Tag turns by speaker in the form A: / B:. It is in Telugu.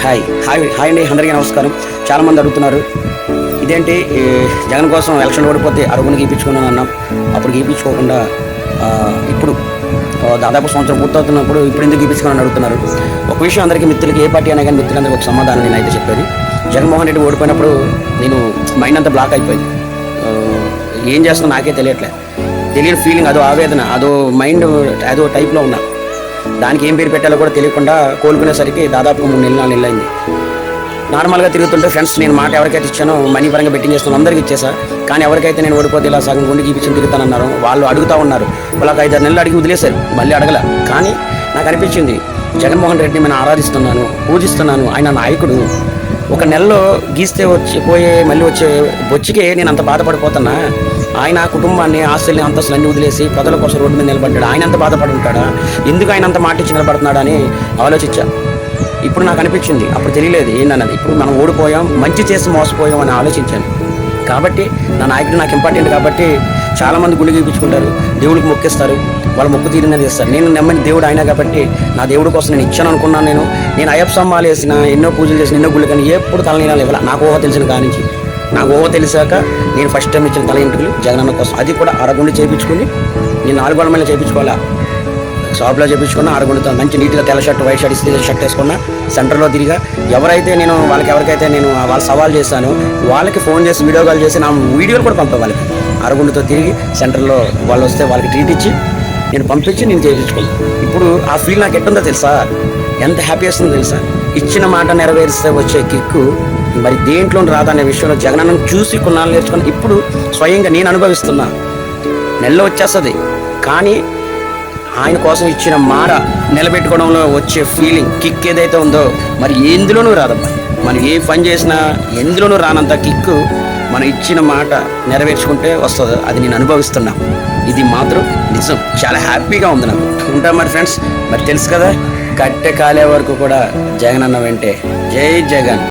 A: హాయ్ హాయ్ హాయ్ అండి, అందరికీ నమస్కారం. చాలామంది అడుగుతున్నారు, ఇదేంటి జగన్ కోసం ఎలక్షన్ ఓడిపోతే అరుగుని గీపించుకున్నాను అన్నాం. అప్పుడు గీపించుకోకుండా ఇప్పుడు దాదాపు సంవత్సరం పూర్తవుతున్నప్పుడు ఇప్పుడు ఎందుకు గీపించుకున్నాను అడుగుతున్నారు. ఒక విషయం అందరికీ మిత్రులకి, ఏ పార్టీ అయినా కానీ మిత్రులందరికీ ఒక సమాధానం నేను అయితే చెప్పేది. జగన్మోహన్ రెడ్డి ఓడిపోయినప్పుడు నేను మైండ్ అంతా బ్లాక్ అయిపోయింది. ఏం చేస్తున్నా నాకే తెలియని ఫీలింగ్, అదో ఆవేదన, అదో మైండ్, అదో టైప్లో ఉన్నా. దానికి ఏం పేరు పెట్టాలో కూడా తెలియకుండా కోలుకునేసరికి దాదాపు 3 నెలలు అయింది. నార్మల్గా తిరుగుతుంటే ఫ్రెండ్స్, నేను మాట ఎవరికైతే ఇచ్చానో మనీ పరంగా బెట్టింగ్ చేస్తున్నాను అందరికీ ఇచ్చేసా. కానీ ఎవరికైతే నేను ఓడిపోతే ఇలా సగం గుండె గీపించి తిరుగుతానన్నారు వాళ్ళు అడుగుతూ ఉన్నారు. వాళ్ళకి 5-6 నెలలు అడిగి వదిలేశారు, మళ్ళీ అడగల. కానీ నాకు అనిపించింది, జగన్మోహన్ రెడ్డిని నేను ఆరాధిస్తున్నాను, పూజిస్తున్నాను, ఆయన నాయకుడు. ఒక నెలలో గీస్తే మళ్ళీ వచ్చే బొచ్చికే నేను అంత బాధపడిపోతున్నా. ఆయన కుటుంబాన్ని, ఆస్తుల్ని, అంతస్తులు అన్ని వదిలేసి ప్రజల కోసం రోడ్డు మీద నిలబడ్డాడు. ఆయన అంత బాధపడి ఉంటాడా? ఎందుకు ఆయన అంత మాట ఇచ్చి నిలబడుతున్నాడా అని ఆలోచించా. ఇప్పుడు నాకు అనిపించింది, అప్పుడు తెలియలేదు ఏంటన్నది. ఇప్పుడు మనం ఓడిపోయాం, మంచి చేసి మోసపోయాం అని ఆలోచించాను. కాబట్టి నా నాయకుడు నాకు ఇంపార్టెంట్. కాబట్టి చాలామంది గుండె గీపించుకుంటారు, దేవుడికి మొక్కిస్తారు, వాళ్ళ మొక్కు తీరిందని చేస్తారు. నేను నమ్మని దేవుడు ఆయన కాబట్టి నా దేవుడి కోసం నేను ఇచ్చాను అనుకున్నాను. నేను అయ్యప్ప స్తంభాలు వేసిన, ఎన్నో పూజలు చేసిన, ఎన్నో గుళ్ళు, కానీ ఎప్పుడు తలనీలాలు ఇవ్వాలి. నాకు ఊహ తెలిసిన కానించి, నాకు ఊహ తెలిసాక నేను ఫస్ట్ టైం ఇచ్చిన తల ఇంటికి జగనన్న కోసం, అది కూడా అరగుండి చేయించుకుని, నేను 4 గోడల మీద చేయించుకోవాలా, షాప్లో చేయించుకున్నా, అరగుండితో మంచి నీట్గా తెల్ల షర్ట్, వైట్ షర్ట్, ఇస్తే షర్ట్ వేసుకున్నా, సెంటర్లో తిరిగా ఎవరైతే నేను ఎవరికైతే నేను వాళ్ళ సవాల్ చేశానో వాళ్ళకి ఫోన్ చేసి వీడియో కాల్ చేసి నా వీడియోలు కూడా పంపా. వాళ్ళకి అరగుండితో తిరిగి సెంటర్లో వాళ్ళు వస్తే వాళ్ళకి ట్రీట్ ఇచ్చి నేను పంపించి నేను చేయించుకున్నాను. ఇప్పుడు ఆ ఫీల్ నాకు ఎట్టుందో తెలుసా, ఎంత హ్యాపీ వస్తుందో తెలుసా. ఇచ్చిన మాట నెరవేరిస్తే వచ్చే కిక్కు మరి దేంట్లో రాదనే విషయంలో జగనన్నను చూసి కొన్నాళ్ళు నేర్చుకుని ఇప్పుడు స్వయంగా నేను అనుభవిస్తున్నా. నెలలో వచ్చేస్తుంది, కానీ ఆయన కోసం ఇచ్చిన మాట నిలబెట్టుకోవడంలో వచ్చే ఫీలింగ్, కిక్ ఏదైతే ఉందో మరి ఎందులోనూ రాదమ్మా. మనం ఏ పని చేసినా ఎందులోనూ రానంత కిక్కు మనం ఇచ్చిన మాట నెరవేర్చుకుంటే వస్తుంది. అది నేను అనుభవిస్తున్నా. ఇది మాత్రం నిజం. చాలా హ్యాపీగా ఉంది నాకు. ఉంటాం మరి ఫ్రెండ్స్. మరి తెలుసు కదా, కట్టె కాలే వరకు కూడా జగన్ అన్న వెంటే. జై జగన్.